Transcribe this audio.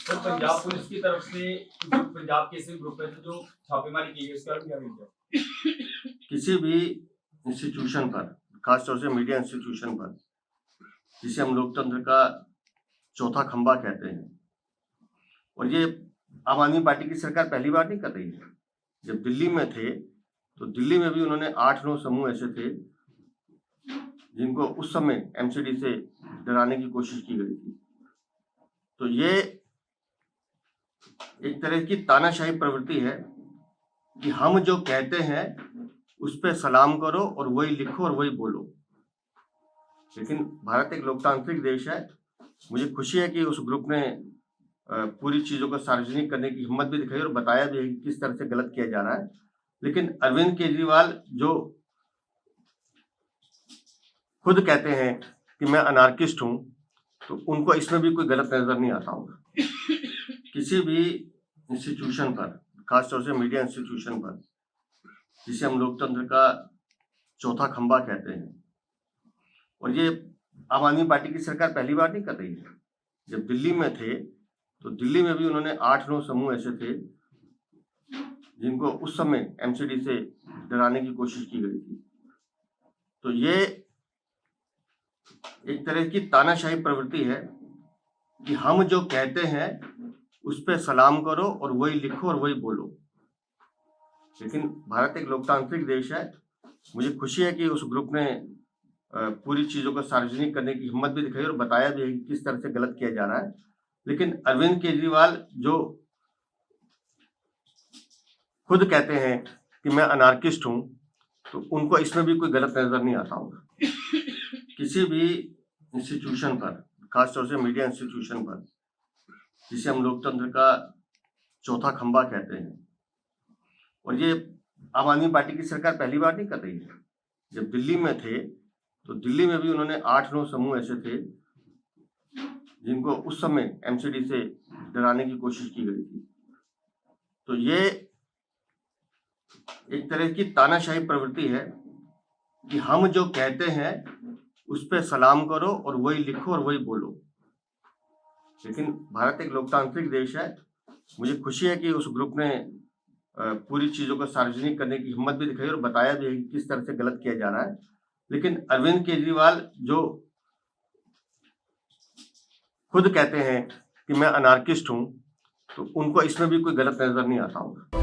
तो पंजाब पुलिस की तरफ से जो पंजाब केसरी ग्रुप है जो छापेमारी की गई उसके बारे में क्या कहेंगे? किसी भी इंस्टीट्यूशन पर, खासतौर से मीडिया इंस्टीट्यूशन पर, जिसे हम लोकतंत्र का चौथा खंभा कहते हैं, और ये आम आदमी पार्टी की सरकार पहली बार नहीं कर रही है। जब दिल्ली में थे तो दिल्ली में भी उन्होंने 8-9 समूह ऐसे थे जिनको उस समय एमसीडी से डराने की कोशिश की गई थी। तो ये एक तरह की तानाशाही प्रवृत्ति है कि हम जो कहते हैं उस पर सलाम करो और वही लिखो और वही बोलो। लेकिन भारत एक लोकतांत्रिक देश है। मुझे खुशी है कि उस ग्रुप ने पूरी चीजों को सार्वजनिक करने की हिम्मत भी दिखाई और बताया भी है कि किस तरह से गलत किया जा रहा है। लेकिन अरविंद केजरीवाल जो खुद कहते हैं कि मैं अनार्किस्ट हूं, तो उनको इसमें भी कोई गलत नजर नहीं आता होगा। किसी भी इंस्टीट्यूशन पर, खासतौर से मीडिया इंस्टीट्यूशन पर, जिसे हम लोकतंत्र का चौथा खंभा कहते हैं, और ये आम आदमी पार्टी की सरकार पहली बार नहीं कर रही है। जब दिल्ली में थे तो दिल्ली में भी उन्होंने 8-9 समूह ऐसे थे जिनको उस समय एमसीडी से डराने की कोशिश की गई थी। तो ये एक तरह की तानाशाही प्रवृत्ति है कि हम जो कहते हैं उस पर सलाम करो और वही लिखो और वही बोलो। लेकिन भारत एक लोकतांत्रिक देश है। मुझे खुशी है कि उस ग्रुप ने पूरी चीजों को सार्वजनिक करने की हिम्मत भी दिखाई और बताया भी है कि किस तरह से गलत किया जा रहा है। लेकिन अरविंद केजरीवाल जो खुद कहते हैं कि मैं अनार्किस्ट हूं, तो उनको इसमें भी कोई गलत नजर नहीं आता होगा। किसी भी इंस्टीट्यूशन पर, खासतौर से मीडिया इंस्टीट्यूशन पर, जिसे हम लोकतंत्र का चौथा खंभा कहते हैं, और ये आम आदमी पार्टी की सरकार पहली बार नहीं कर रही है। जब दिल्ली में थे तो दिल्ली में भी उन्होंने 8-9 समूह ऐसे थे जिनको उस समय एमसीडी से डराने की कोशिश की गई थी। तो ये एक तरह की तानाशाही प्रवृत्ति है कि हम जो कहते हैं उस पर सलाम करो और वही लिखो और वही बोलो। लेकिन भारत एक लोकतांत्रिक देश है। मुझे खुशी है कि उस ग्रुप ने पूरी चीजों को सार्वजनिक करने की हिम्मत भी दिखाई और बताया भी है कि किस तरह से गलत किया जा रहा है। लेकिन अरविंद केजरीवाल जो खुद कहते हैं कि मैं अनार्किस्ट हूं, तो उनको इसमें भी कोई गलत नजर नहीं आता होगा।